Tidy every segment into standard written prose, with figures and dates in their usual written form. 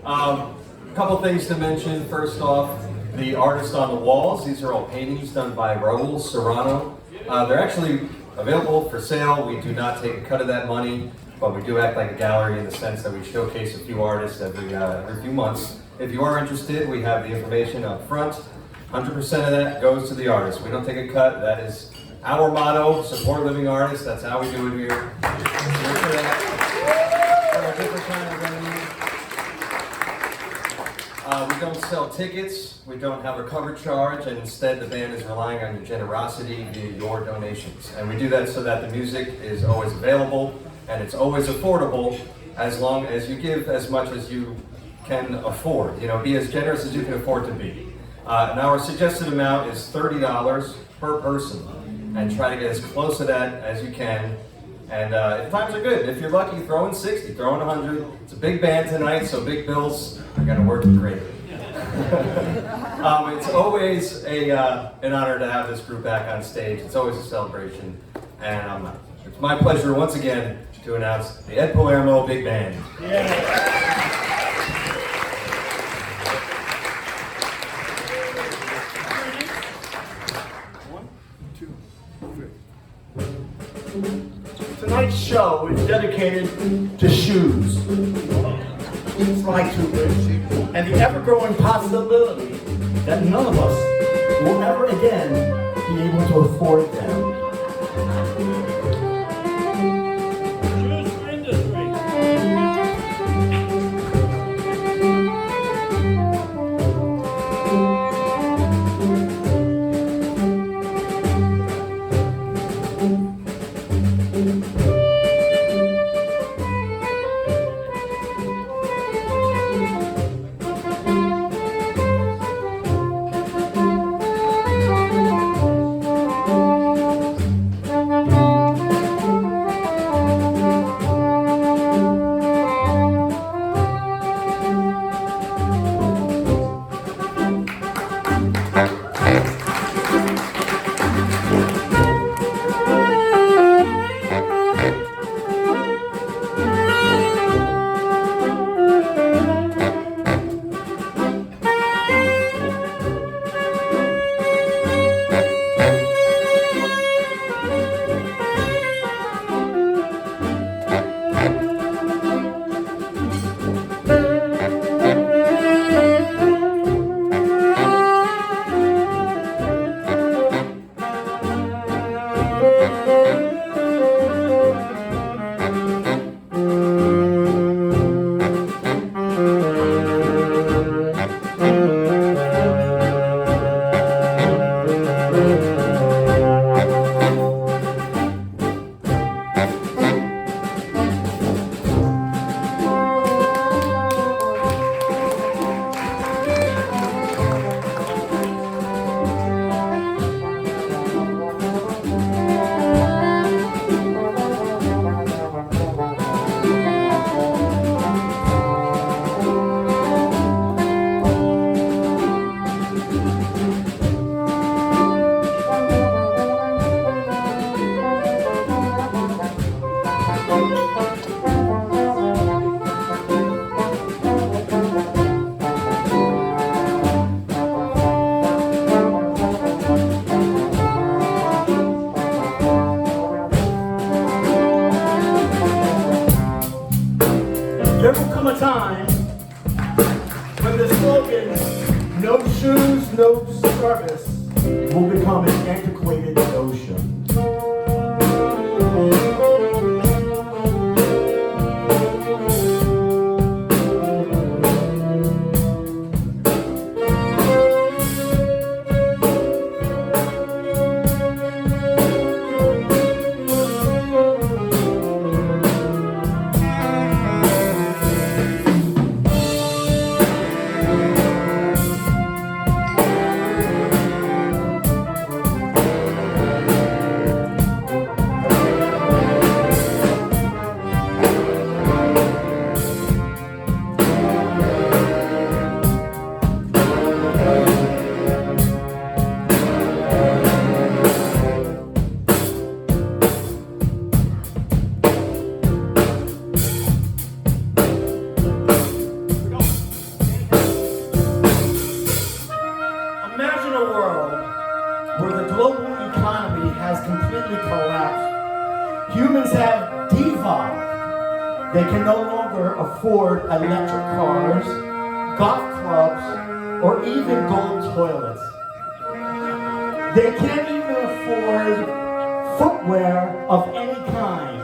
A couple things to mention. First off, the artists on the walls. These are all paintings done by Raul Serrano. They're actually available for sale. We do not take a cut of that money, but we do act like a gallery in the sense that we showcase a few artists every few months. If you are interested, we have the information up front. 100% of that goes to the artist. We don't take a cut. That is our motto, support living artists. That's how we do it here. We don't sell tickets, we don't have a cover charge, and instead the band is relying on your generosity via your donations. And we do that so that the music is always available and it's always affordable as long as you give as much as you can afford. You know, be as generous as you can afford to be. Now our suggested amount is $30 per person, and try to get as close to that as you can. And if times are good, if you're lucky, throw in 60, throw in 100. It's a big band tonight, so big bills are gonna work great. It's always an honor to have this group back on stage. It's always a celebration. And it's my pleasure once again to announce the Ed Palermo Big Band. Yeah. Tonight's show is dedicated to shoes. It's like to and the ever-growing possibility that none of us will ever again be able to afford them. Shoes for industry. There will come a time when the slogan, no shoes, no service, will become an antiquated notion. They can no longer afford electric cars, golf clubs, or even gold toilets. They can't even afford footwear of any kind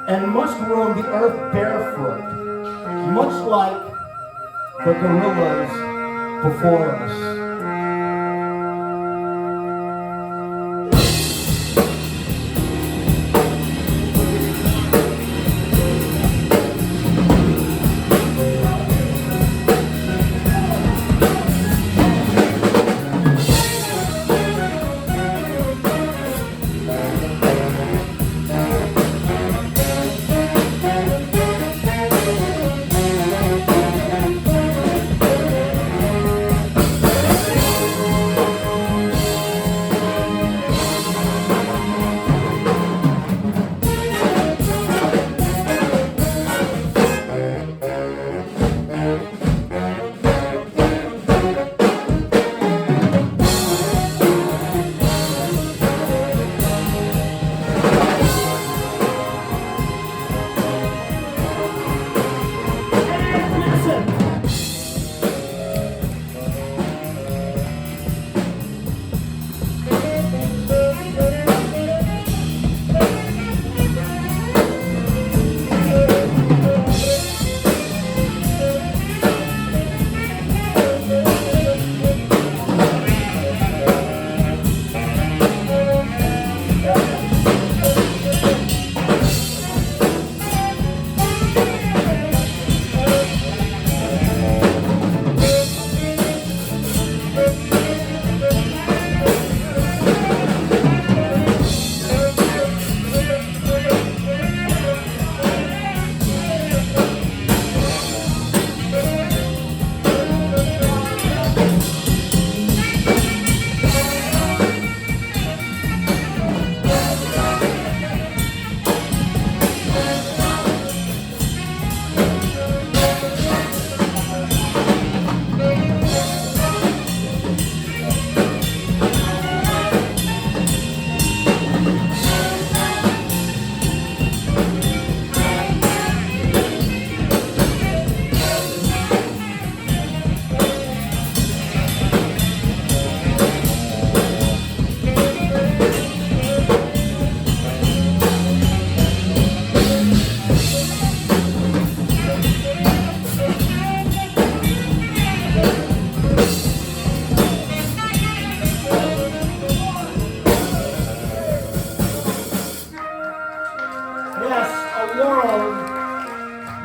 and must roam the earth barefoot, much like the gorillas before us.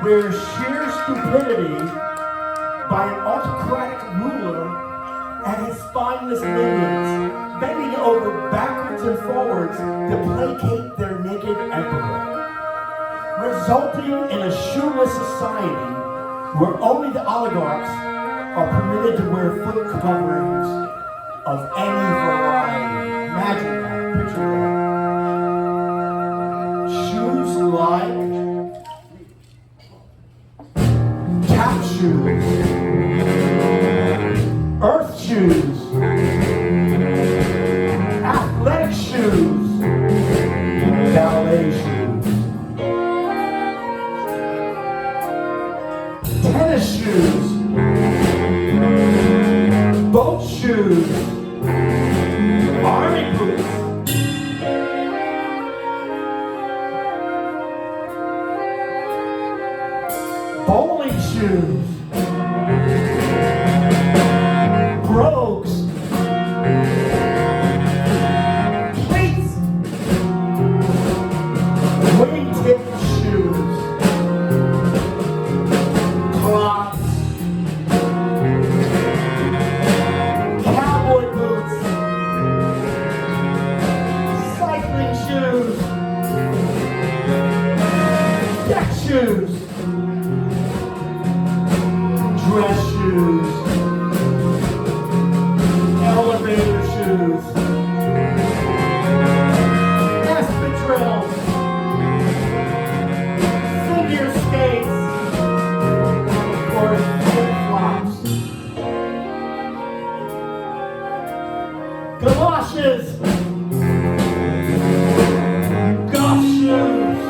Where sheer stupidity by an autocratic ruler and his spineless minions bending over backwards and forwards to placate their naked emperor, resulting in a shoeless society where only the oligarchs are permitted to wear foot coverings of any variety. Imagine that, picture that. Shoes like tap shoes, earth shoes, athletic shoes, ballet shoes, tennis shoes, boat shoes, army boots, bowling shoes, brogues, cleats, wingtip shoes, clogs, cowboy boots, cycling shoes, deck shoes, dress shoes, elevator shoes, espadrilles, figure skates, or flip-flops, galoshes, golf shoes,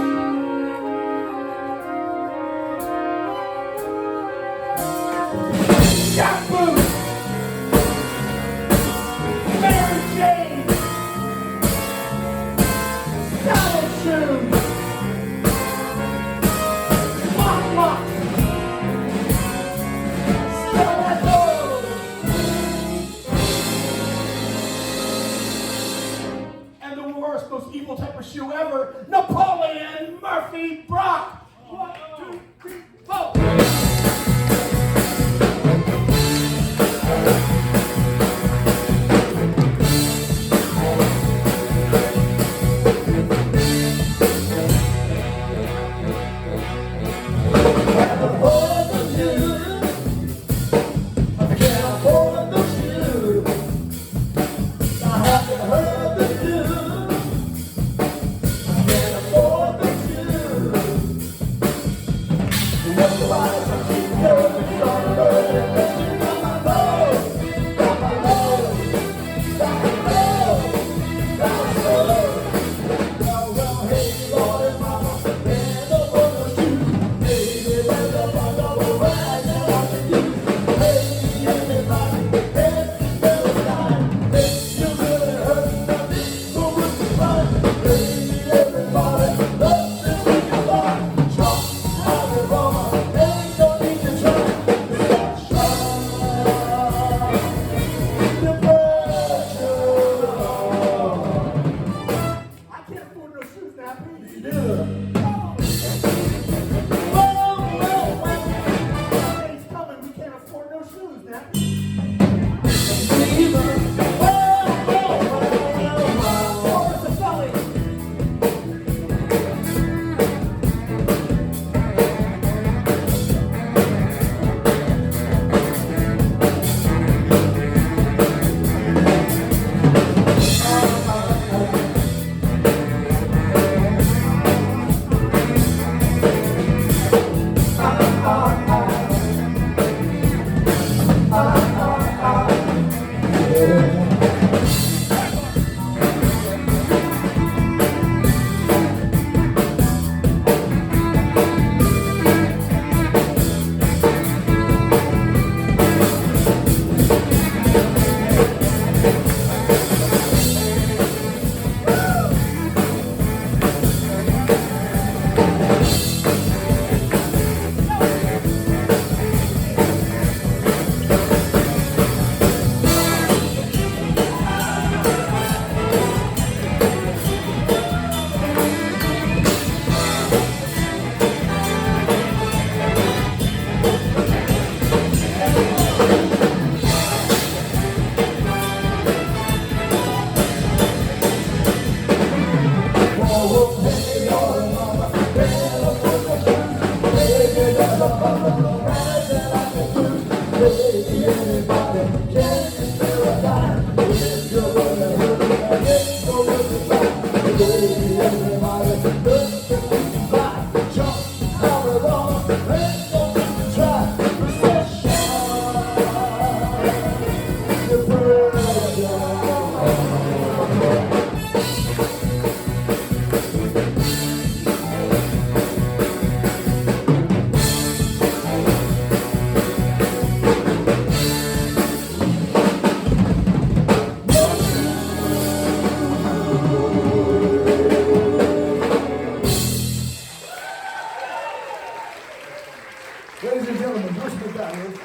Ladies and gentlemen, Bruce McDonald.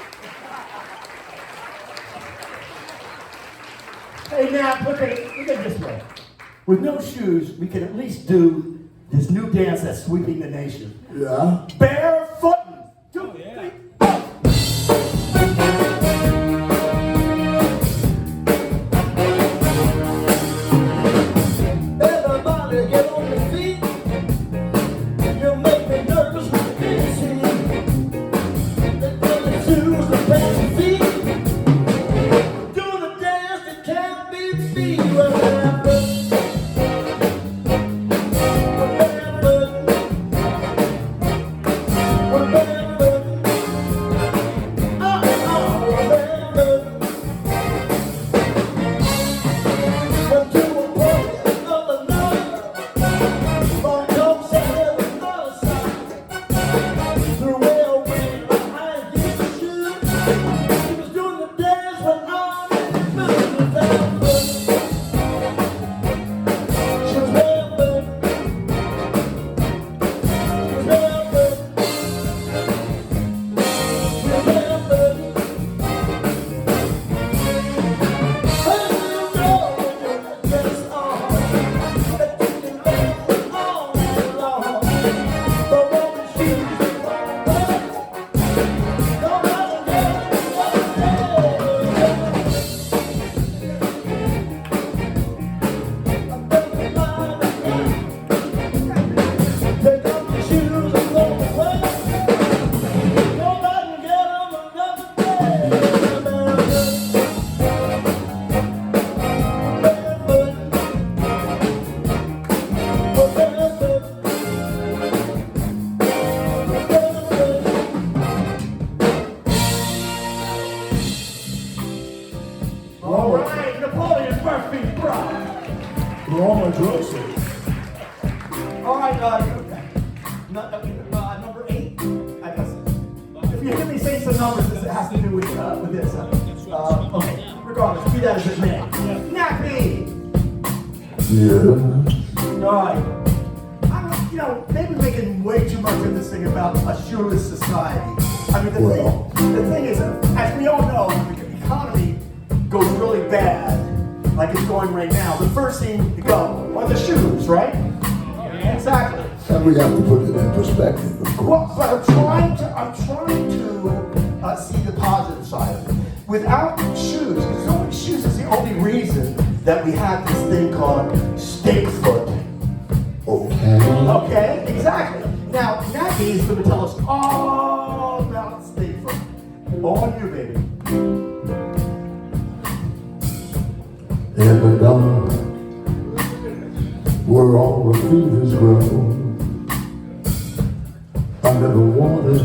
Hey, now, look at it this way. With no shoes, we can at least do this new dance that's sweeping the nation. Yeah. Barefooting. 2, 3, 4. Everybody get on your feet. You make me nervous with this heat. The shoes are past feet. Doing a dance that can't be beat. numbers this has to do with this. Okay, regardless, be that as it may. Nappy! Yeah. Alright. Maybe making way too much of this thing about a shoeless society. I mean, the thing is, as we all know, when the economy goes really bad, like it's going right now, the first thing to go are the shoes, right? Exactly. And we have to put it in perspective, of course. Well, but I'm trying to see the positive side of it. Without shoes, because only shoes is the only reason that we have this thing called steak foot. Okay. Okay, exactly. Now, Natalie is going to tell us all about steak foot. On you, baby. In the dark, where all the fevers grow, under the water,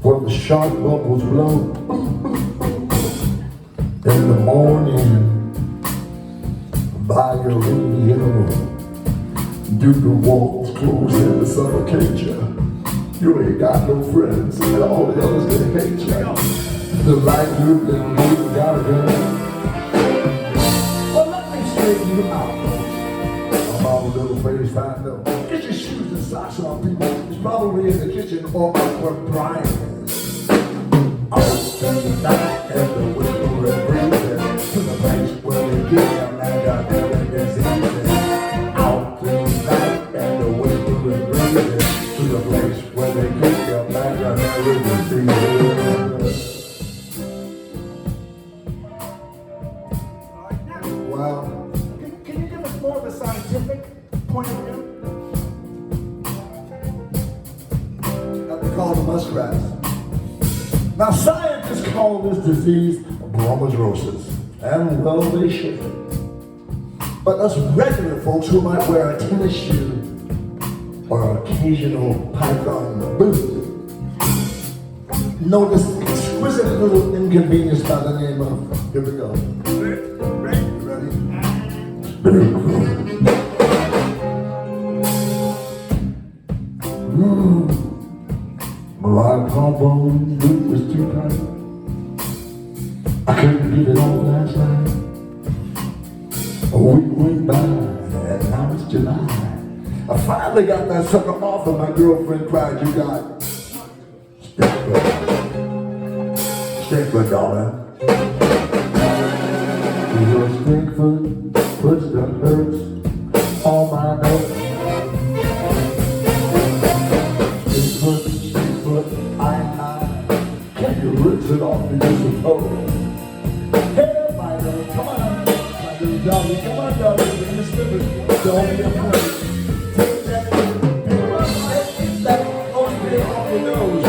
where the shark bubbles blow. In the morning, by your radio, do the walls close in to suffocate you. You ain't got no friends, and all the others they hate you. The light you've been leading gotta go. Well, let me straighten you out. I'm all a little face find out. Get your shoes and socks on, people. It's probably in the kitchen or up where Brian is. Out in the night and the whisper and breathing to the place where they get them and they're doing this evening. Out in the night and the whisper and breathing to the place where they get them and they're doing this evening. Wow. Can you give us more of a scientific point of view? They call them muskrats. Now, scientists call this disease bromidrosis, and well, they should. But us regular folks who might wear a tennis shoe or an occasional python boot know this exquisite little inconvenience by the name of, here we go. Ready? My trombone boot was too tight. I couldn't get it on last night. A week went by, and now it's July. I finally got that sucker off, and my girlfriend cried, "You got stinkfoot, darling." Your stinkfoot puts the hurts on my nose. Stinkfoot, I can you rinse it off and use a toe? Hey, my little, come on, my little doggy, come on, doggy, bring the slippers, don't be afraid. Take that, pick him up, get that ocean off your nose.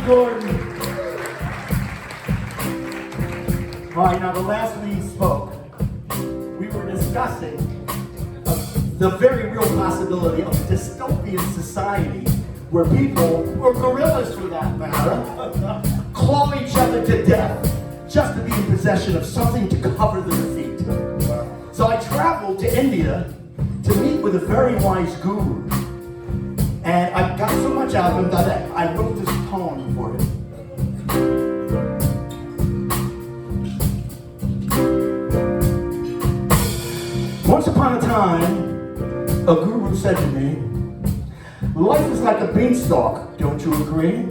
Gordon. All right, now the last we spoke, we were discussing the very real possibility of a dystopian society where people, or gorillas for that matter, claw each other to death just to be in possession of something to cover their feet. So I traveled to India to meet with a very wise guru. And I got so much out of him that I wrote this poem for him. Once upon a time, a guru said to me, life is like a beanstalk, don't you agree?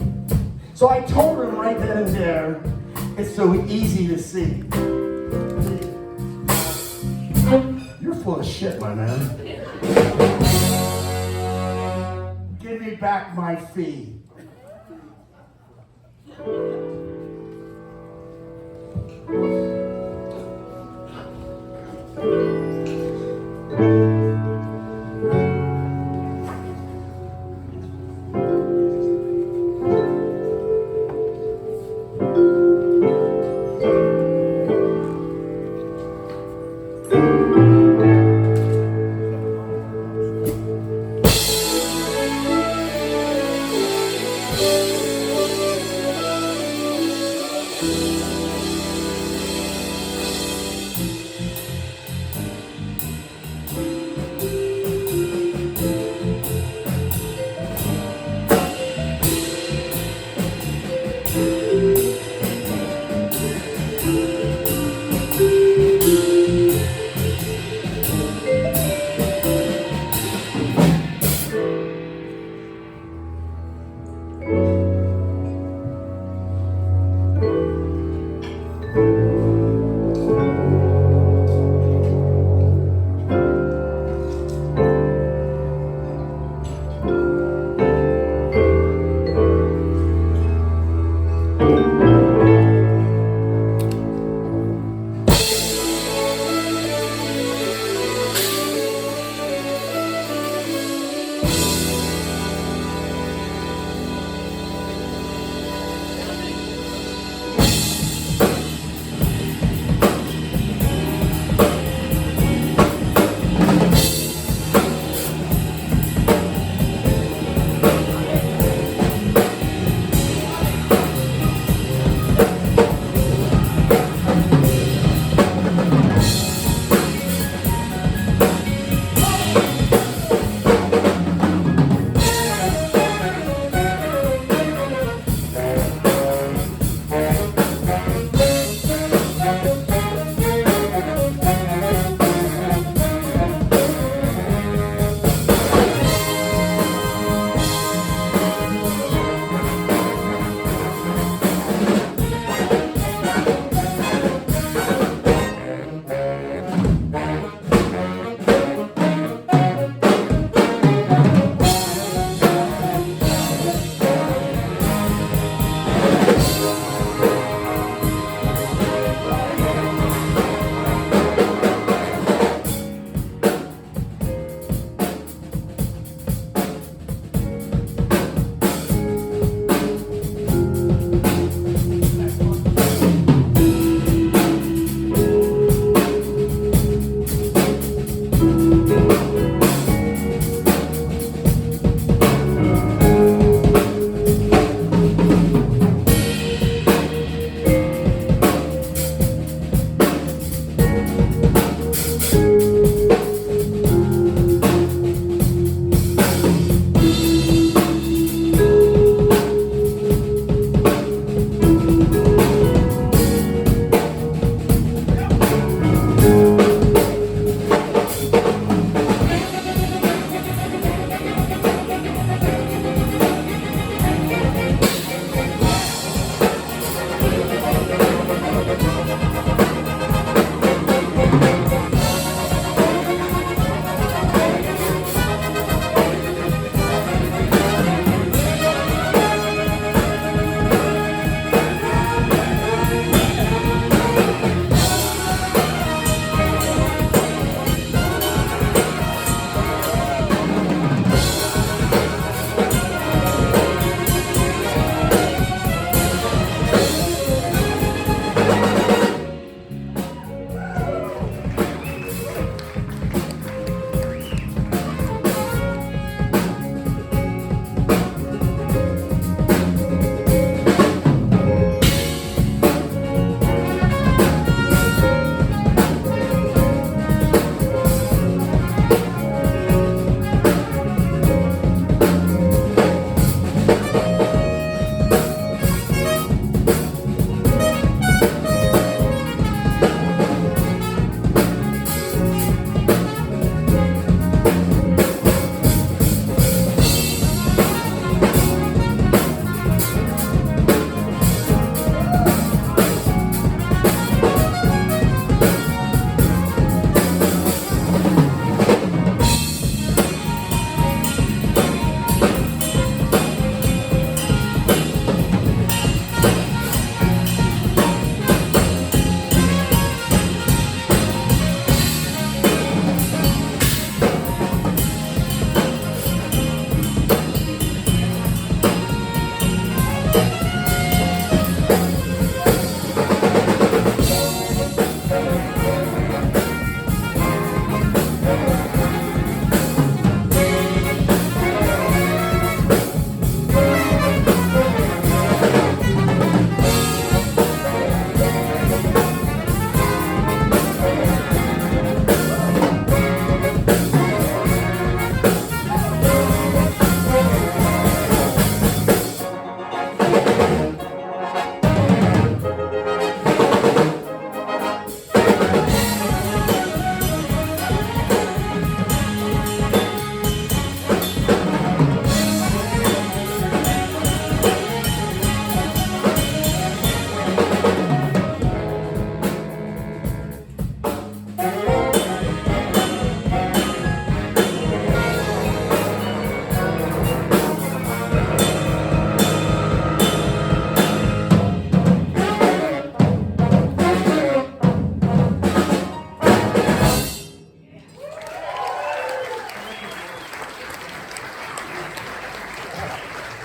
So I told him right then and there, it's so easy to see. You're full of shit, my man. Give me back my fee.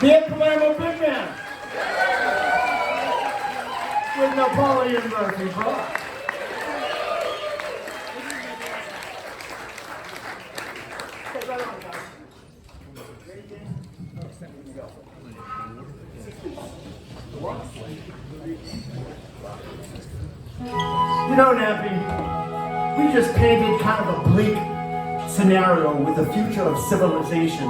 The Palermo Big Man. With Napoleon Murphy, bro. You know, Nappy, we just painted kind of a bleak scenario with the future of civilization.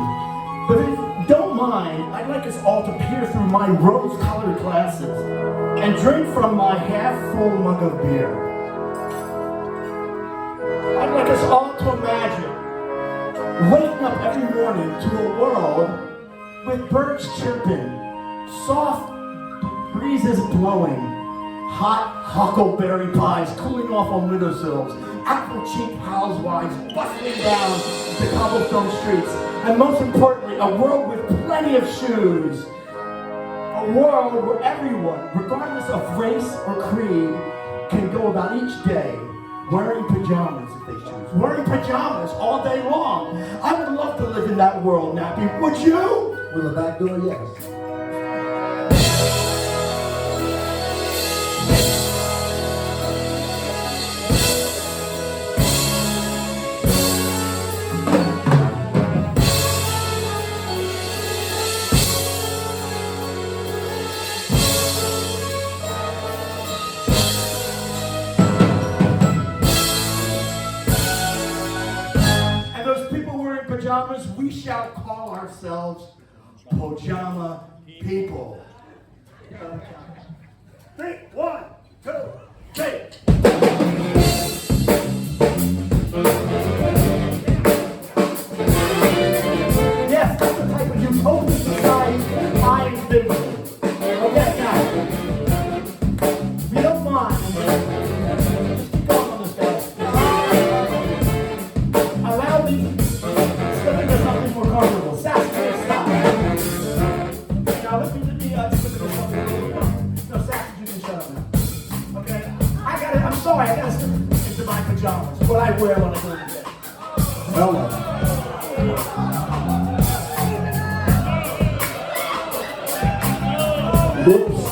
But if you don't mind, I'd like us all to peer through my rose-colored glasses and drink from my half-full mug of beer. I'd like us all to imagine waking up every morning to a world with birds chirping, soft breezes blowing, hot huckleberry pies cooling off on windowsills, apple-cheeked housewives bustling down the cobblestone streets, and most importantly, a world with plenty of shoes. A world where everyone, regardless of race or creed, can go about each day wearing pajamas if they choose. Wearing pajamas all day long. I would love to live in that world, Nappy. Would you? With a back door, yes. Pajamas, we shall call ourselves Pajama People. 3, 1, 2, 3. Yes, that's the type of utopian society I've been with. Okay, now, if you don't mind, just keep going on this guy. Allow me. Something more comfortable. Saxophone style. Now let me just look at something. No, Saxon, you can shut up now. Okay? I'm sorry, I gotta slip into my pajamas. What I wear when I go to bed. Whoops.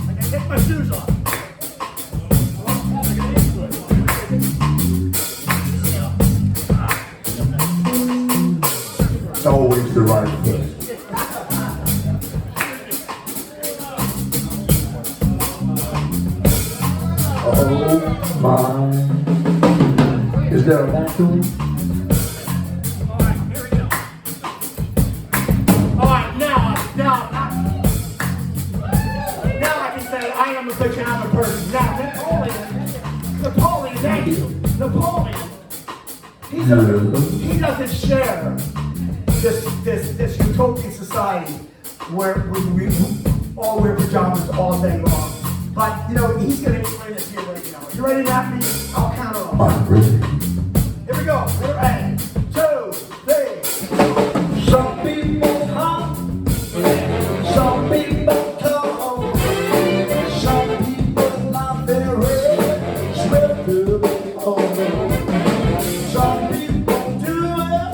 I can take my shoes off. It's always the right thing. Oh my. Is there a bathroom? Alright, here we go. Alright, now I can say I am a pajama person. Now, Napoleon, thank you. Napoleon, he doesn't share this utopian society where we all wear pajamas all day long. But, you know, he's going to explain it to you right now. You ready, Nappy? I'll count it off. I'm ready. Here we go. Ready? 2, 3. Some people hot, some people cold, some people not very swift. Some people do it,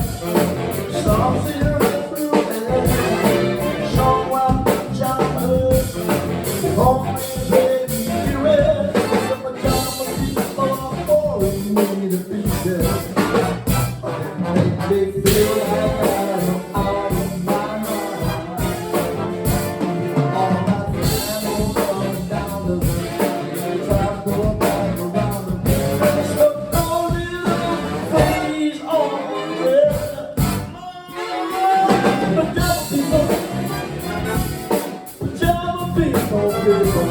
some feel it through it, some wear pajamas, always ready to do it. The pajama people are boring me to pieces. They feel like I'm out of my mind. All that piano comes down the way, tries to go back around the bend. There's a golden phase on there. Pajama people,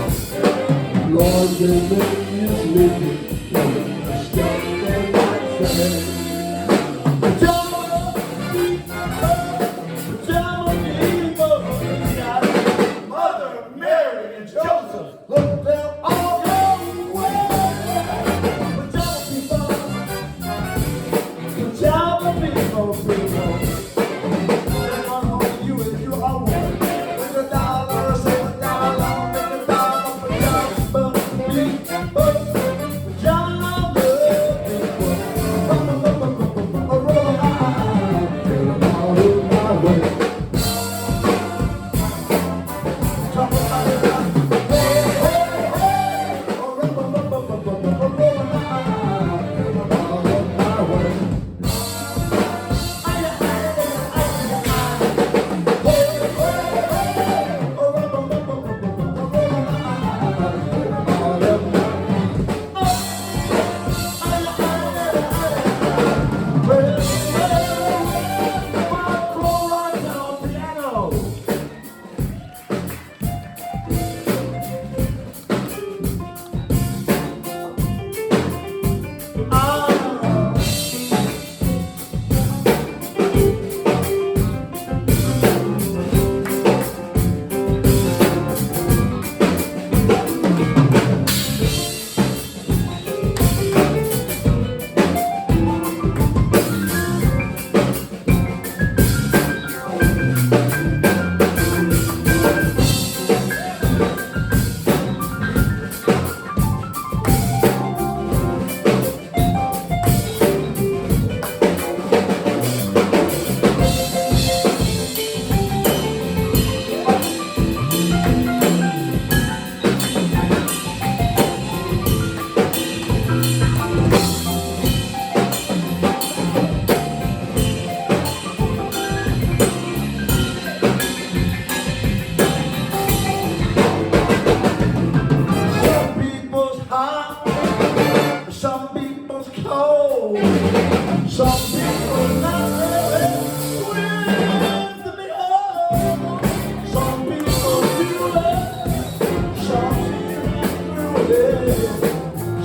Lord, they make you sleepy. Stop them like that. Mother Mary and Joseph. Look them all the way. Pajama people. They're gonna hold you if you are one. With a dollar, say a dollar, make a dollar. Pajama people. Pajama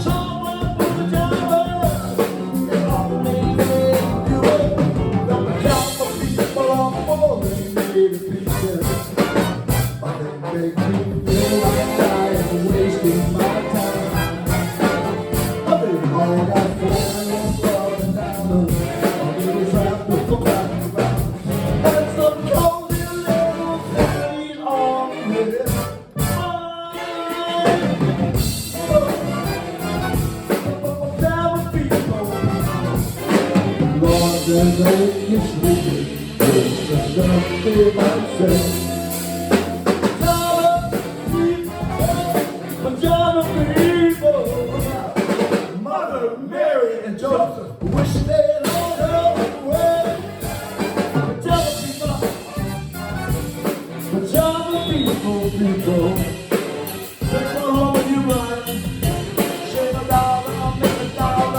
Someone put the job in all the ways they do it. The job of people are falling into pieces. But they make me feel like I am wasting my time. But they all got flying up and down the little trap to go back and around. And some cozy little things on with Lord, there's a kiss sleeping, it's just a bit myself. Mother Mary and Joseph wish they'd all go away. Pajama people, people. Take one home and you run. Shave a dollar, make a dollar,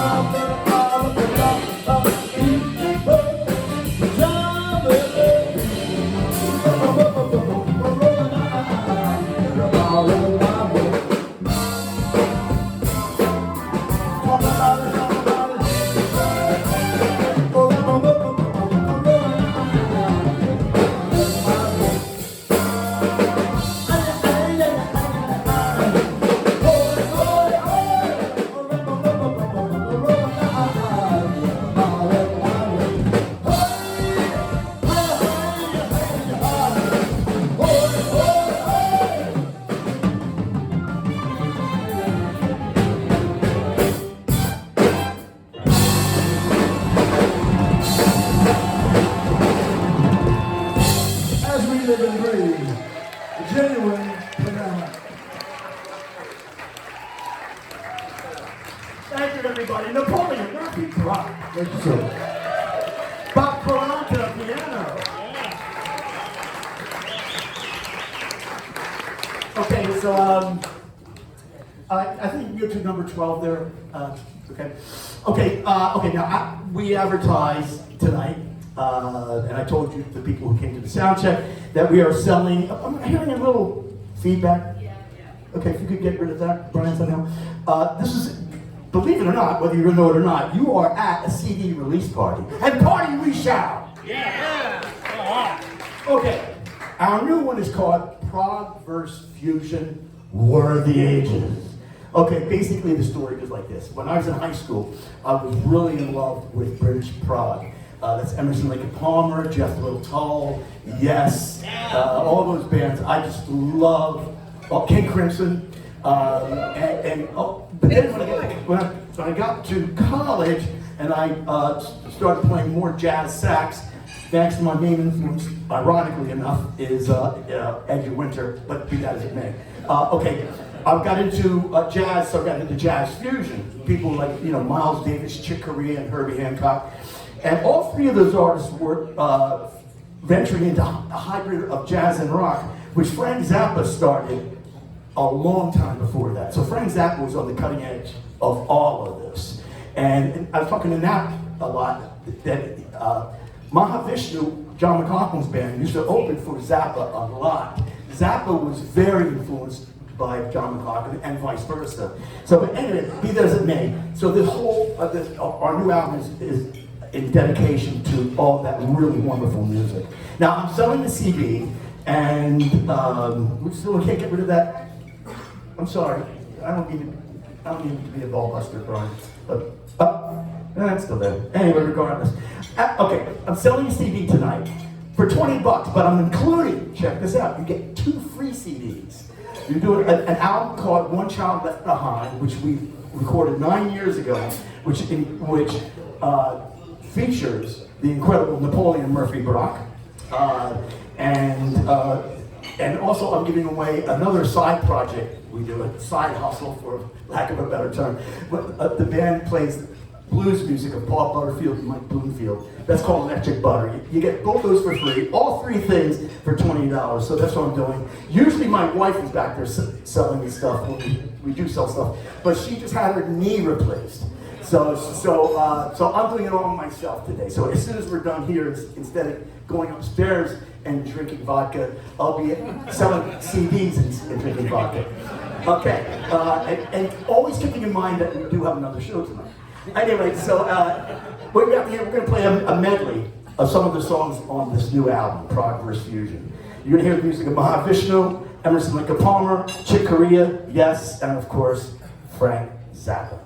make a dollar, make a dollar. Pajama as we live and breathe, a genuine banana. Thank you, everybody. Napoleon Murphy, Brock. Thank you, sir. Bob Carranca, piano. Okay, so I think you go to number 12 there. Okay. Now we advertise tonight, and I told you the people who came to the sound check that we are selling. I'm hearing a little feedback. Okay, if you could get rid of that, Brian, somehow. This is, believe it or not, whether you know it or not, you are at a CD release party, and party we shall. Okay, our new one is called Prog vs. Fusion, War of the Ages. Okay, basically the story goes like this. When I was in high school, I was really in love with British prog. That's Emerson, Lake and Palmer, Jethro Tull, Yes, all those bands. I just love King Crimson. But then when I got to college and I started playing more jazz sax, thanks to my main influence, ironically enough, is Edgar Winter, but be that as it may. I got into jazz, so I got into jazz fusion. People like, Miles Davis, Chick Corea, and Herbie Hancock. And all three of those artists were venturing into a hybrid of jazz and rock, which Frank Zappa started a long time before that. So Frank Zappa was on the cutting edge of all of this. And I was talking to Nat a lot, that Mahavishnu, John McLaughlin's band, used to open for Zappa a lot. Zappa was very influenced by John McLaughlin and vice versa. So, but anyway, be that as it may, so this whole, our new album is in dedication to all that really wonderful music. Now, I'm selling the CD, and we still can't get rid of that. I'm sorry, I don't mean to be a ball buster, Brian, but it's still there. Anyway, regardless. Okay, I'm selling a CD tonight for $20, but I'm including, check this out, you get 2 free CDs. You do an album called One Child Left Behind, which we recorded 9 years ago, which features the incredible Napoleon Murphy Brock, and also I'm giving away another side project. We do a side hustle, for lack of a better term. But the band plays blues music of Paul Butterfield and Mike Bloomfield. That's called Electric Butter. You get both those for free, all 3 things for $20. So that's what I'm doing. Usually my wife is back there selling me stuff when we do sell stuff, but she just had her knee replaced. So I'm doing it all myself today. So as soon as we're done here, instead of going upstairs and drinking vodka, I'll be selling CDs and drinking vodka. Okay, and always keeping in mind that we do have another show tonight. Anyway, so we're going to play a medley of some of the songs on this new album, Progress Fusion. You're going to hear the music of Mahavishnu, Emerson Lake Palmer, Chick Corea, yes, and of course, Frank Zappa.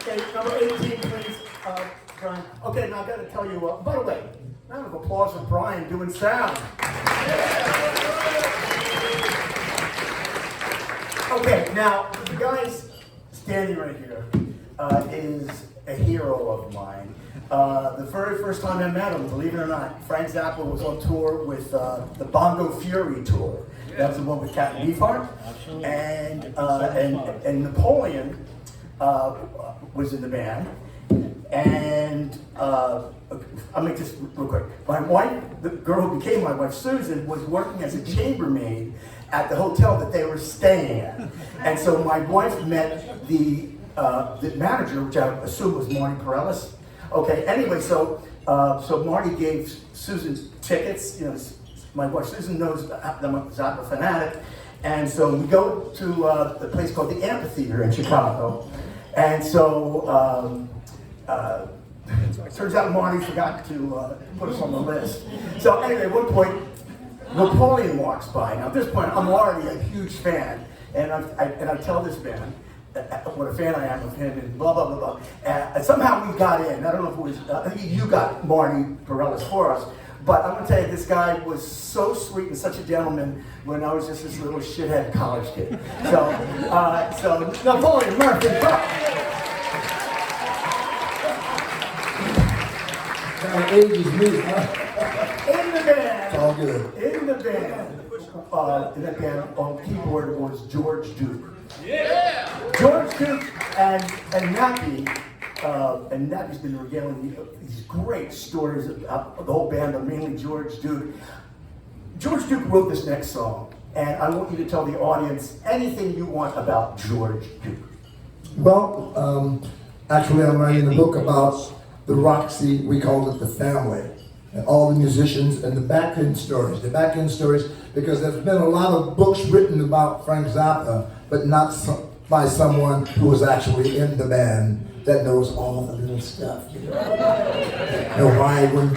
Okay, number 18, please, Brian. Okay, now I gotta tell you, by the way, round of applause for Brian doing sound. Okay, now, the guy's standing right here is a hero of mine. The very first time I met him, believe it or not, Frank Zappa was on tour with the Bongo Fury tour. That was the one with Captain Beefheart. And Napoleon was in the band. And I'll make this real quick. My wife, the girl who became my wife, Susan, was working as a chambermaid at the hotel that they were staying at. And so my wife met the manager, which I assume was Marty Perellis. Okay, anyway, so Marty gave Susan tickets. You know, my wife Susan knows I'm a Zappa fanatic. And so we go to the place called the Amphitheater in Chicago. And so it turns out Marty forgot to put us on the list. So anyway, at one point, Napoleon walks by. Now at this point, I'm already a huge fan. And I tell this band what a fan I am of him and blah, blah, blah, blah. And somehow we got in. I don't know if it was, I think you got Marty Perellis for us. But I'm gonna tell you, this guy was so sweet and such a gentleman when I was just this little shithead college kid. So Napoleon Murphy. Age is me, huh? In the band. It's all good. In the band. In that band on keyboard was George Duke. Yeah! George Duke and Nappy, and Nappy's been regaling me these great stories about the whole band, but mainly George Duke. George Duke wrote this next song, and I want you to tell the audience anything you want about George Duke. Well, actually, I'm writing a book about the Roxy, we called it The Family, and all the musicians and the back-end stories. The back-end stories, because there's been a lot of books written about Frank Zappa, but not by someone who was actually in the band that knows all the little stuff. You know why when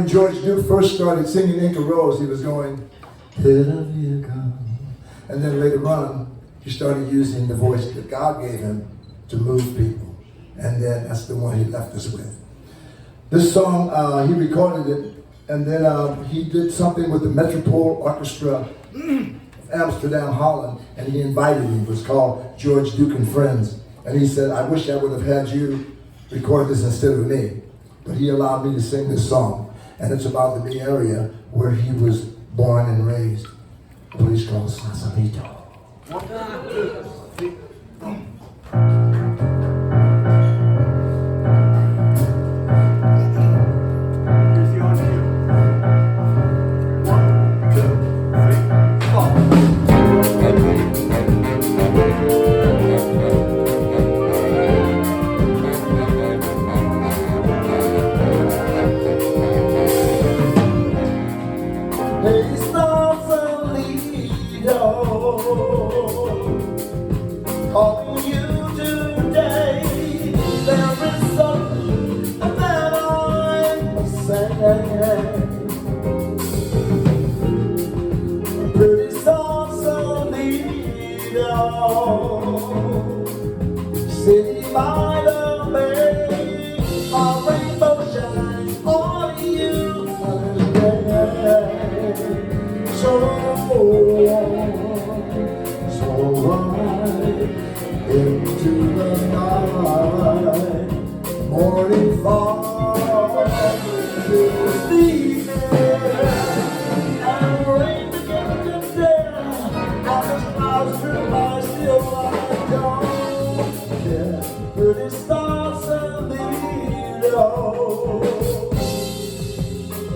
George Duke first started singing Inca Rose, he was going, "Here you come," and then later on, he started using the voice that God gave him to move people, and then that's the one he left us with. This song, he recorded it, and then he did something with the Metropole Orchestra of Amsterdam, Holland, and he invited me. It was called George Duke and Friends. And he said, "I wish I would have had you record this instead of me." But he allowed me to sing this song. And it's about the Bay Area where he was born and raised. A place called Sausalito. Here's the on cue. 1, City by the bay, a rainbow shines on you. So right into the night, morning fall to sleep, and rain began to down, as the clouds drift by, still I don't care. Pretty stars and Lido,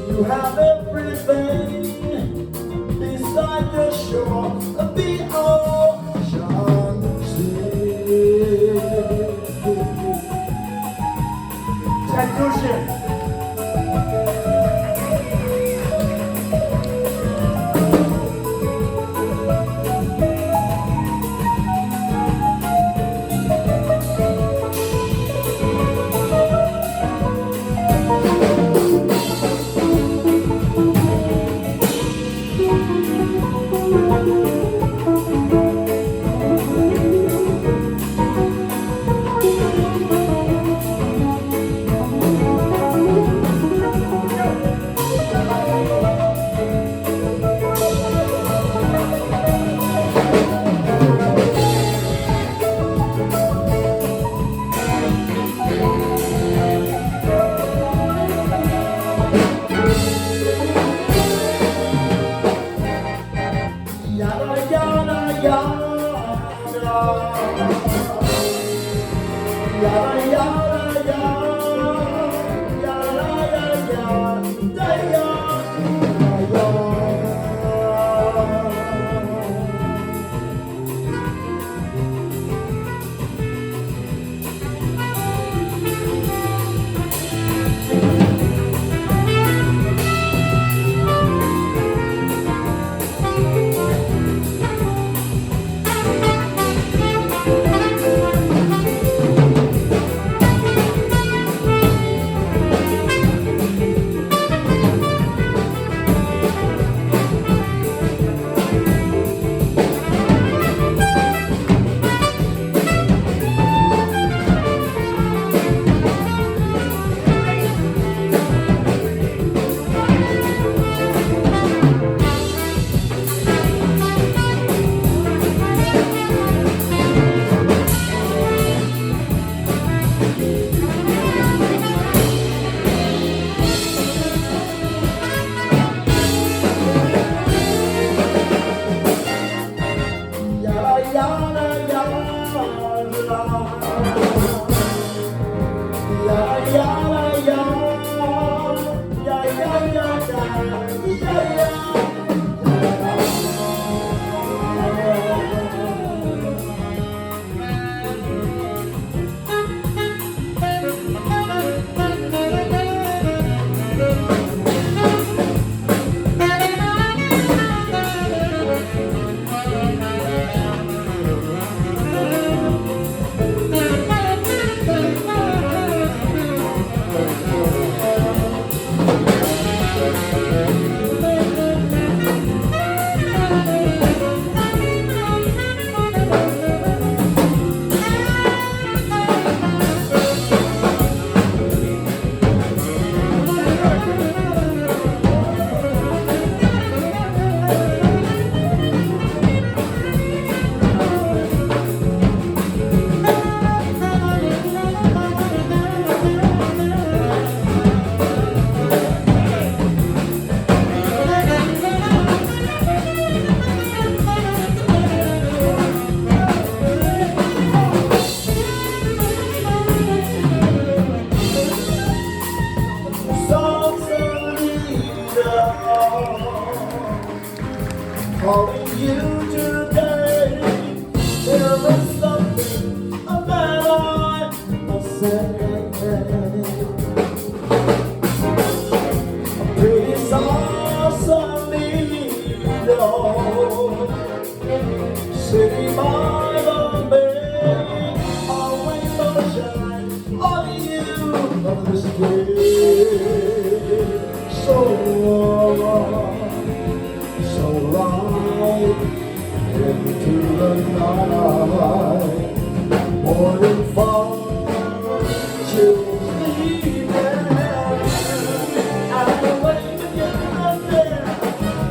you have everything beside the shore of the ocean sea. Ted Cushion. Calling you today, there is something that I must say. Pretty saucily, sitting by the bay, always sunshine on you of this day. So right into the night, morning fall, chills leave there, and the way to get up there,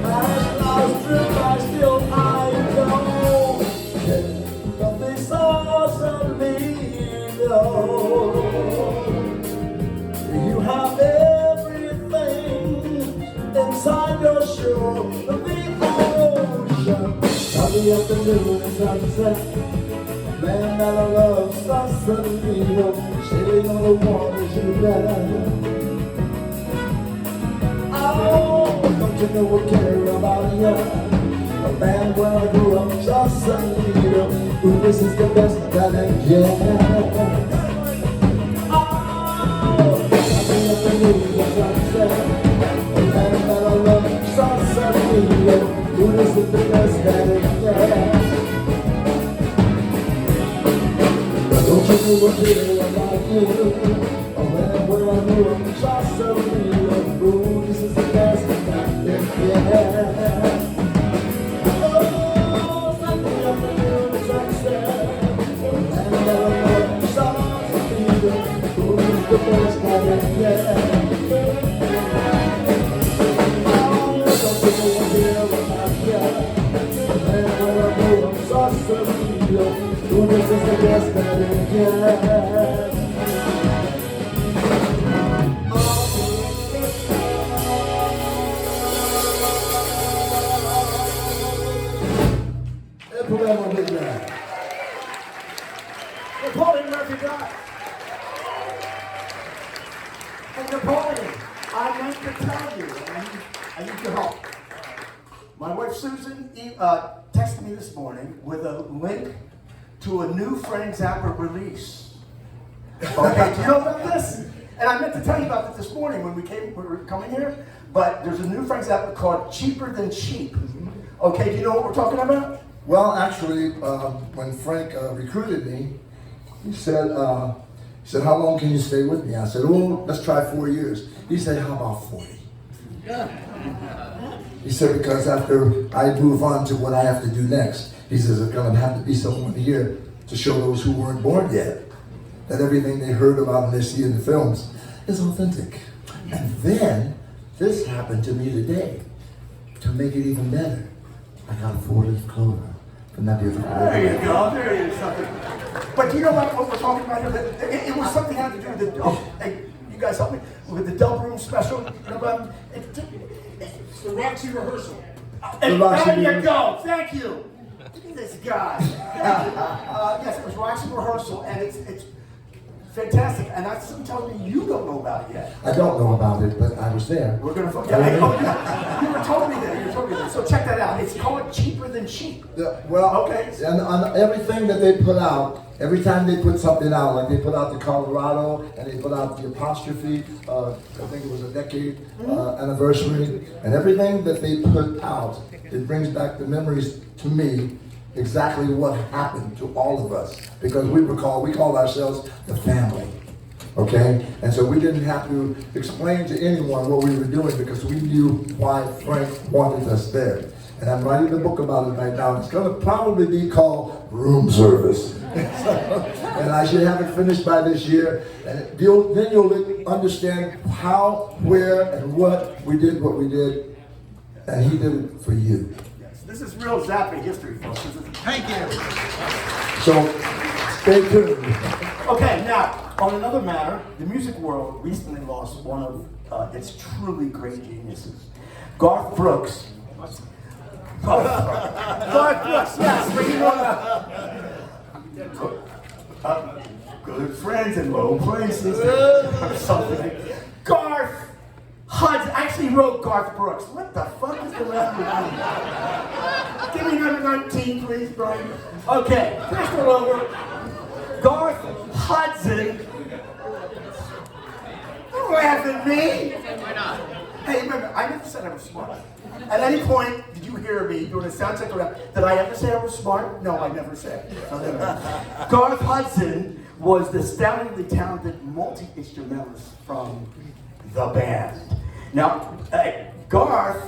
as lost drift, I still I know, nothing's awesomely you have everything inside your shore of the ocean. On the afternoon and sunset, man that I love, Sausalito, sailing on the waters you left. Oh, don't you know I care about you? A man where I grew up, Sausalito, who this is the best that I get. Who is the best that it gets? Don't you know what here about you? Oh, man, where I grew up, Sausalito, ooh, this is the best that it gets. Oh, Sunday afternoon, sunset, and I love Sausalito, ooh, this is the best that it gets. Who this is the best that it gets? E proviamo a vedere. Napoleon Murphy died. And Napoleon, I meant to tell you, and I need your help. My wife Susan texted me this morning with a link to a new Frank Zappa release. Okay, do you know about this? And I meant to tell you about this morning when we were coming here, but there's a new Frank Zappa called Cheaper Than Cheap. Okay, do you know what we're talking about? Well, actually, when Frank recruited me, he said, how long can you stay with me? I said, oh, let's try 4 years. He said, how about 40? He said, because after I move on to what I have to do next, he says, there's going to have to be someone here to show those who weren't born yet that everything they heard about and they see in the films is authentic. And then, this happened to me today. To make it even better, I got a 4-leaf clover from that beautiful There you go, there is something. But do you know what we're talking about here? It was something that had to do with the, hey, you guys help me, with the Dub Room special. You know about it? It's the Roxy rehearsal. And Roxy there you rehearsal. go, thank you. Look at this guy. Yes, it was Roxy rehearsal, and it's fantastic. And that's something telling me you don't know about it yet. I don't know about it, but I was there. We're gonna yeah, you were totally there. You were totally there. So check that out. It's called Cheaper Than Cheap. Yeah, well, Okay. and on everything that they put out, every time they put something out, like they put out the Colorado and they put out the Apostrophe, I think it was a decade anniversary, and everything that they put out, it brings back the memories to me exactly what happened to all of us, because we call ourselves the family. Okay? And so we didn't have to explain to anyone what we were doing because we knew why Frank wanted us there. And I'm writing a book about it right now. It's going to probably be called Room Service. And I should have it finished by this year. And then you'll understand how, where, and what we did. And he did it for you. Yes, this is real Zappa history, folks. Thank you. So stay tuned. Okay, now, on another matter, the music world recently lost one of its truly great geniuses. Garth Brooks. Garth Brooks, yes, but you know, good friends in low places, or something. Garth Hudson actually wrote Garth Brooks. What the fuck is the matter with you? Give me number 19, please, Brian. Okay, pistol over. Garth Hudson. Don't laugh at me. Why not? Hey, remember, I never said I was smart. At any point, did you hear me doing a sound check around? Did I ever say I was smart? No, I never said. Garth Hudson was the astoundingly talented multi-instrumentalist from the band. Now, Garth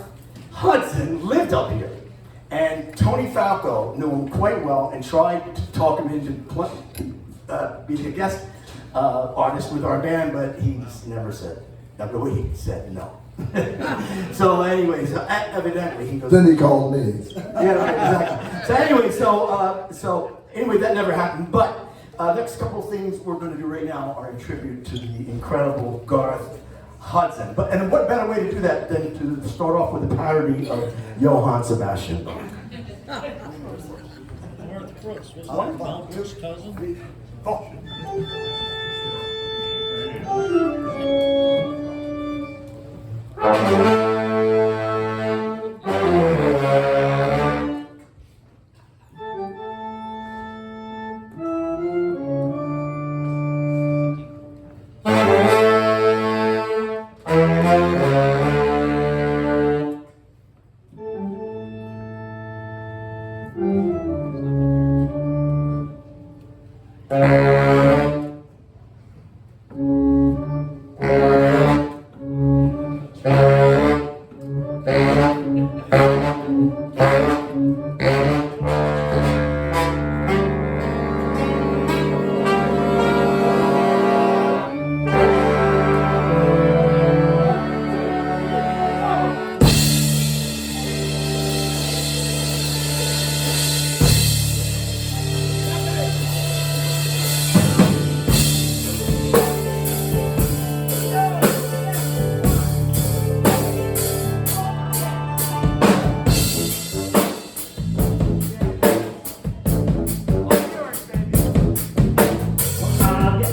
Hudson lived up here, and Tony Falco knew him quite well and tried to talk him into being a guest artist with our band, but he's never said. He said no. So, anyways, evidently he goes. Then he called me. Yeah, right, exactly. So anyway, that never happened. But next couple of things we're going to do right now are a tribute to the incredible Garth Hudson. And what better way to do that than to start off with a parody of Johann Sebastian Bach? Garth Brooks, wasn't it Malcolm's cousin? Oh.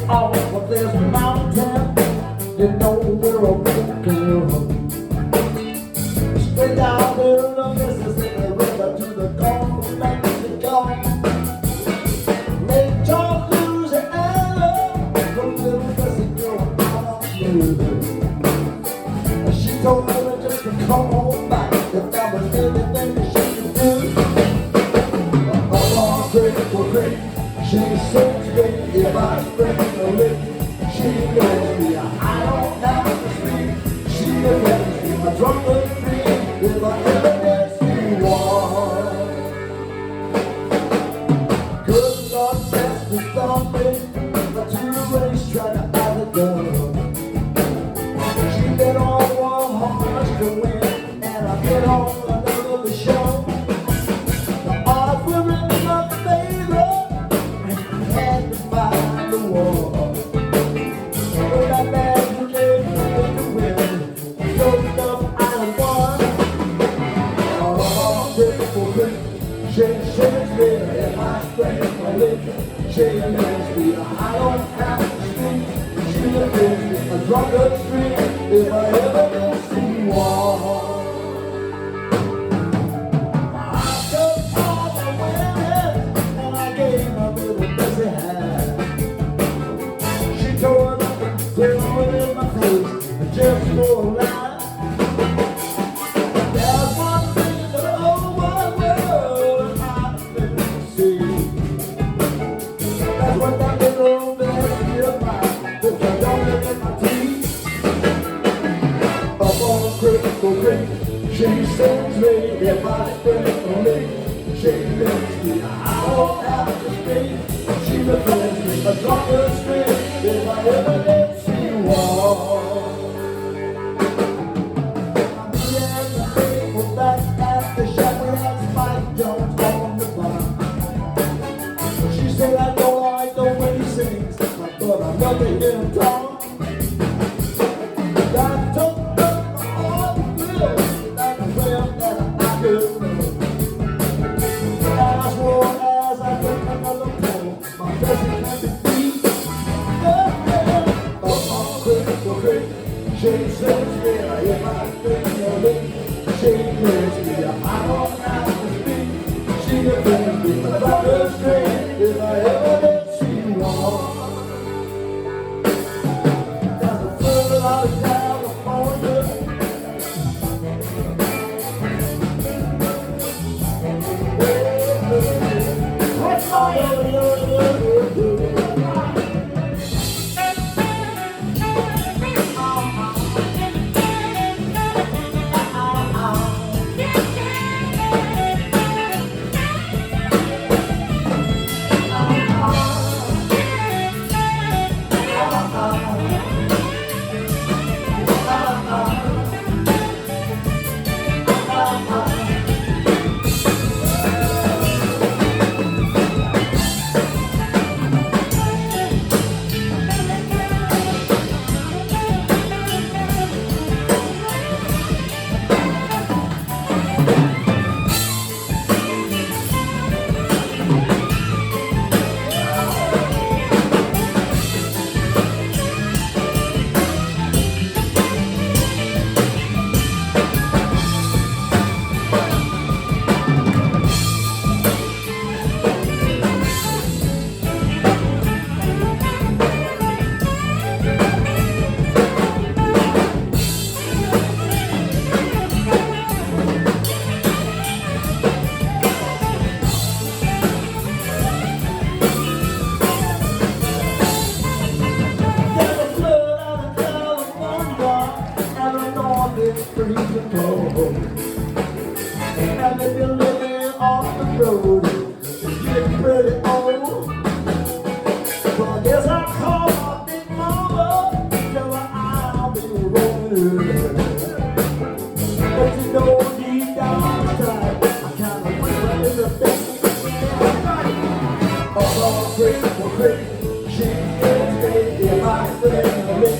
off of this mountain, you know we're a big girl. Straight down to the Mississippi River to the Gulf of Mexico. Lake Charles, Louisiana, from little Missy girl out of you. She told me just to come on back if there was anything that she could do. Along Critical Creek, she sings me if I spring a lick. She knows me, I don't have to speak. She defends me, my drunken free if I ever get see one. Good Lord says to stop me, but to the racetrack I had it done. She bet on one horse to win, and I bet on another to show. The odds were in my favor, and I had to find the war. But that man who gave me the win, showed up I won. Oh, Critical Creek, she shakes me if I scrape my lip. She makes me, I don't have to speak. She defends me, a drunken street, if I ever did see one. I took all the women, and I gave a little busy hand. She tore it up and threw it in my face, just for a lie. There's one thing in the whole wide world I've been see. That's what that little bestie of mine, if I don't look at my teeth. Up on Critical Creek, she sends me if I spring a lick. She makes me, I don't have to speak. She defends me, a drunken street, if I ever did see one. I'm being the faithful back at the shack, we had Spike Jones on the bar. She said I don't like the way he sings, but I love to hear him talk. I took up my heart will, that's the way that I do. And I swore as I took another pull, my blessing had to be. Up on Critical Creek, she sends me if I spin your lip. She makes me, I don't have to speak. She defends me, but I go straight if I ever did see one. There's a fool out of California. And if you're living off the road, it's getting pretty old. So I guess I'll call my big mama, tell her I'll be rolling. But you know deep down inside, I kinda wish I was the best. Oh, Critical Creek, she gets me if I spin a lick.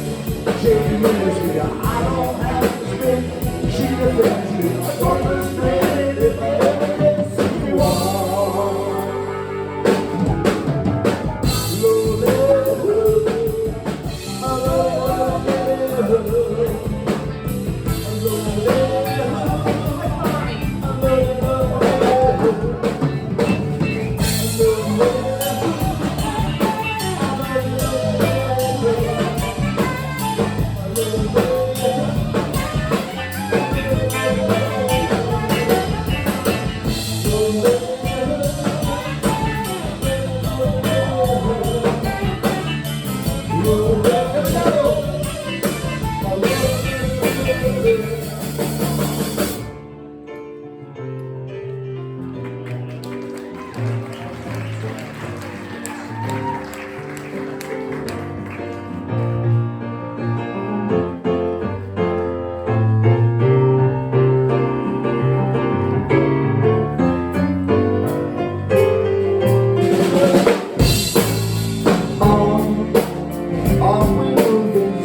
She moves me, I don't have to speak. She defends me, I don't understand if I ever get see one. Lord,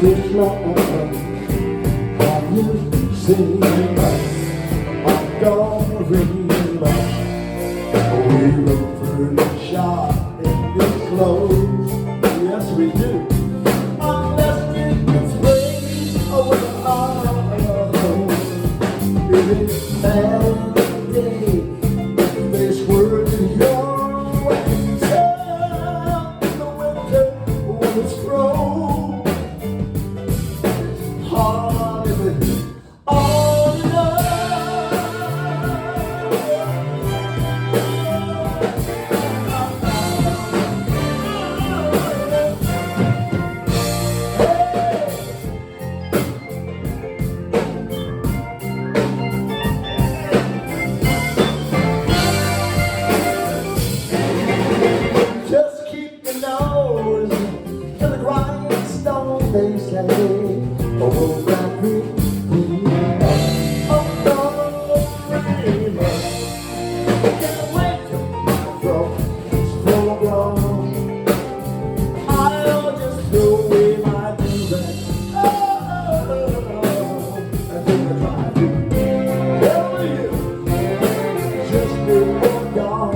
this long. Have you seen Montgomery? We look pretty sharp in this clothes. Yes, we do. Unless we can spray away our it's bad day. This world is your way. Tell the winter when it's thrown. Hard is it all love. Just keep your nose to the grindstone, they say. Oh, black green, oh, no, rain. Can't wait from full grown. I'll just throw away my music. And then I try to tell you just before dawn.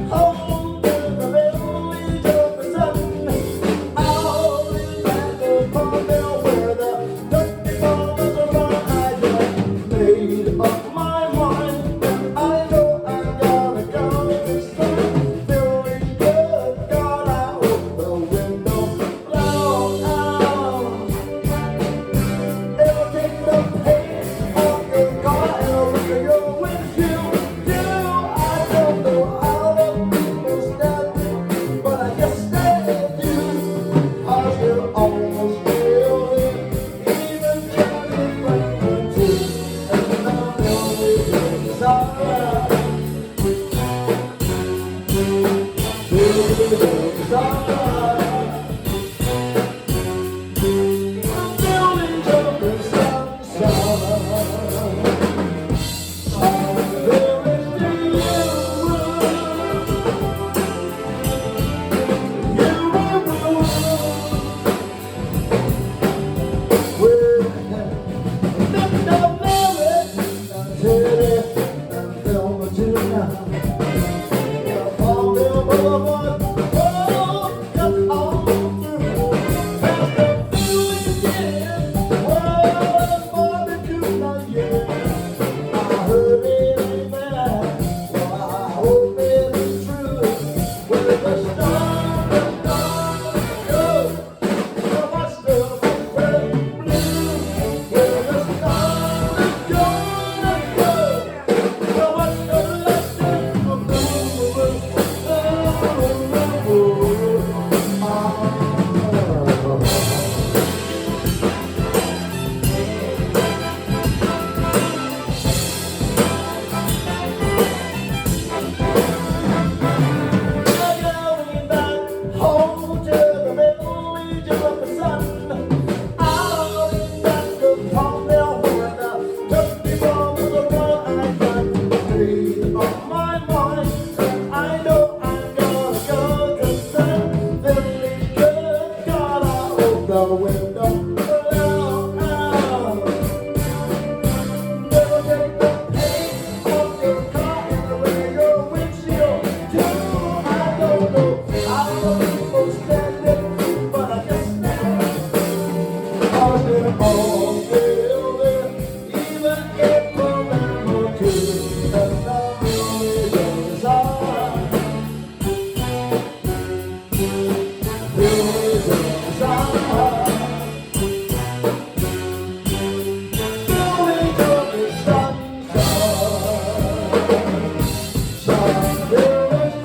Home to the village of the sun. All in the back of don't allow. Never take the paint off your car and wear your windshield too. I don't know how people stand it, but I just never. Cause they're all still there, even if November 2, the villages are. Villages are. Village of the sunshine. Some village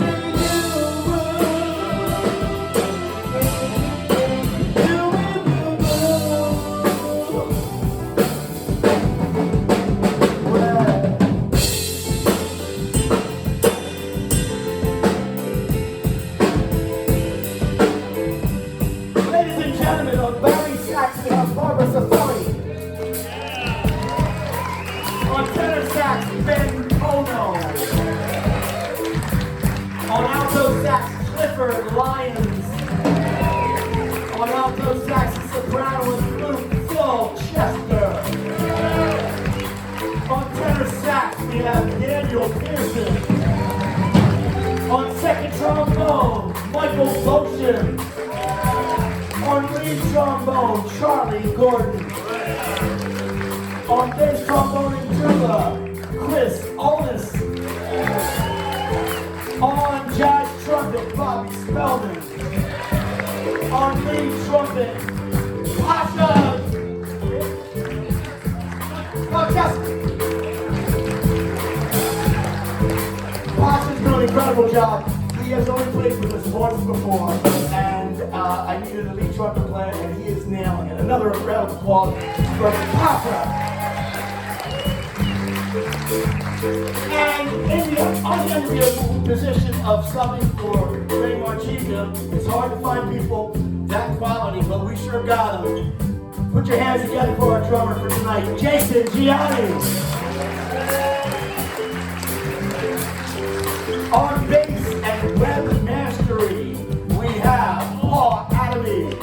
Ladies and gentlemen, on Barry sax, we have Barbara Safari. On tenor sax, Ben Ono. On alto sax, Clifford Lyons. On alto sax and soprano and flute, Phil Chester. On tenor sax, we have Daniel Pearson. On second trombone, Michael Boschen. On lead trombone, Charlie Gordon. On bass trombone and tuba, Chris Olis. On jazz trumpet, Bobby Spellman. On lead trumpet, Pasha. Pasha's done an incredible job. He has only played with us once before, and I needed a lead trumpet player, and he is nailing it. Another round of applause for Pasha. And in the unenviable position of subbing for Ray Marchivia, it's hard to find people that quality, but we sure got them. Put your hands together for our drummer for tonight, Jason Gianni. On bass and web mastery, we have Paul Adamy.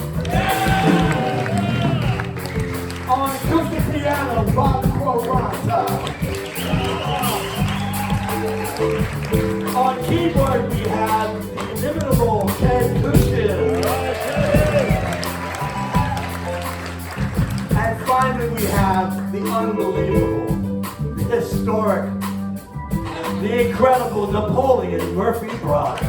On acoustic piano, Bob Corrata. On keyboard, we have the inimitable Ken Kushin. And finally, we have the unbelievable, the historic, the incredible Napoleon Murphy Brock.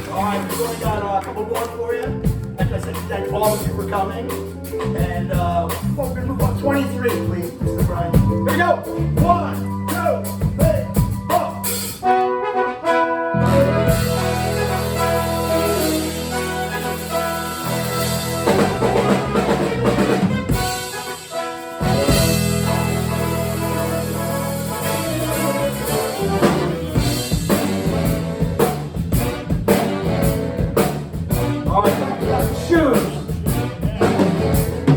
All right, we've only got a couple more for you. Like I said, thank all of you for coming. And we're gonna move on. 23, please, Mr. Brian. Here we go. 1, 2, 3, 4. All right, back to that. Shoes.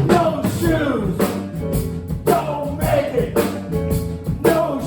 No shoes. Don't make it. No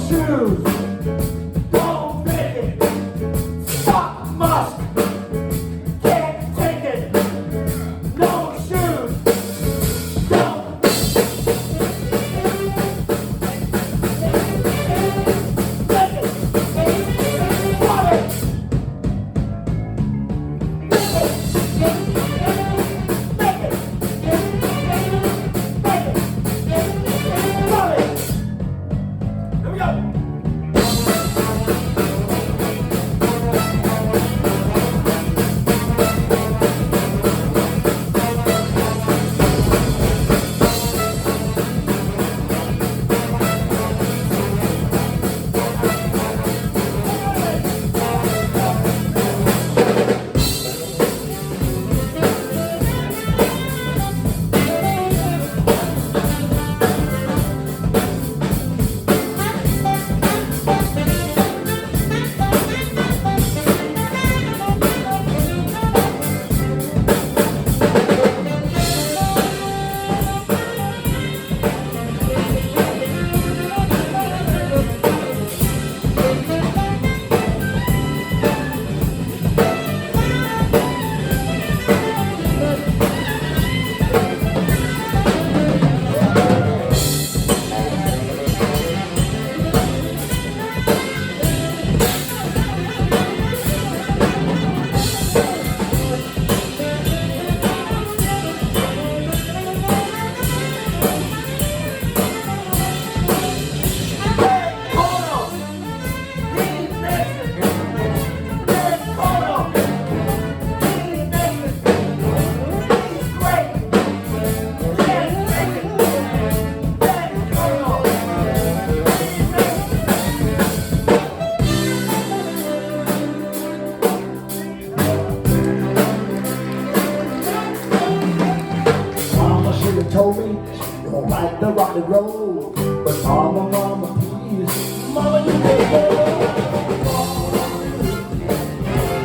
rock and roll. But mama, mama, please, mama, you can't go.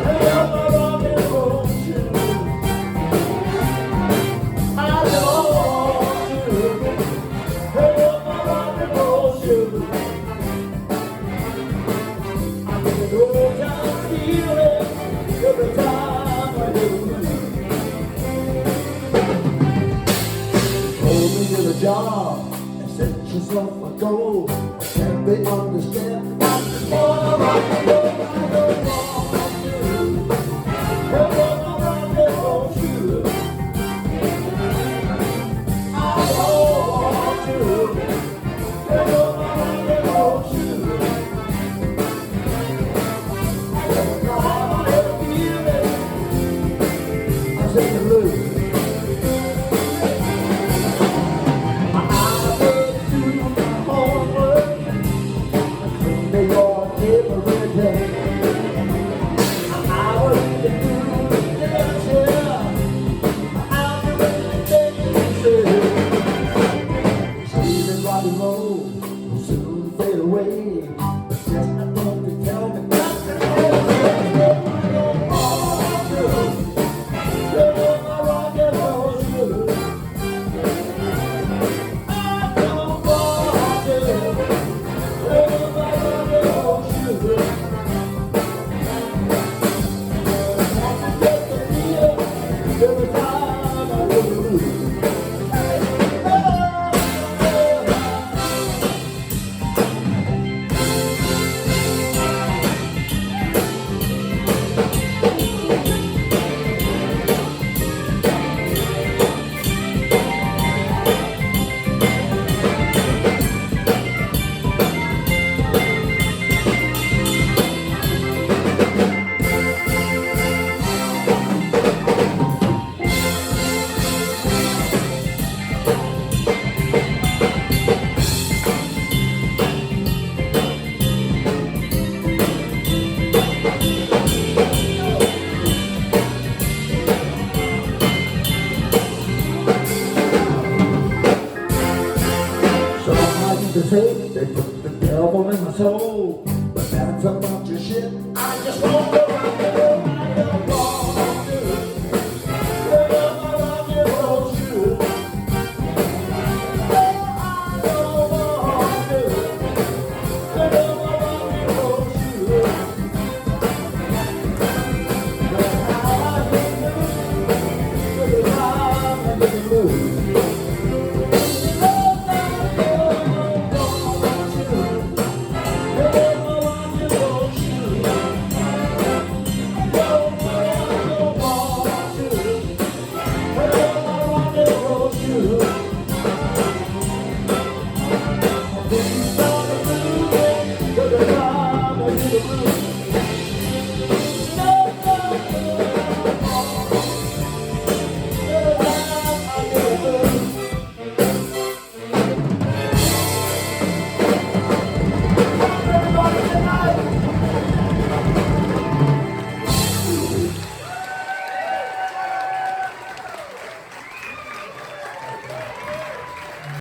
I love my rock and roll shoes. I love you. I love my rock and roll shoes. I get an old time feeling every time I do. Hold me to the job and set yourself a goal. Can't they understand? I just wanna rock and roll. I don't want you. I wanna rock and roll you. I want you. I wanna rock and roll you. I don't know how to feel it. I said the blues. They put the devil in my soul, but that's a bunch of shit. I just won't go around.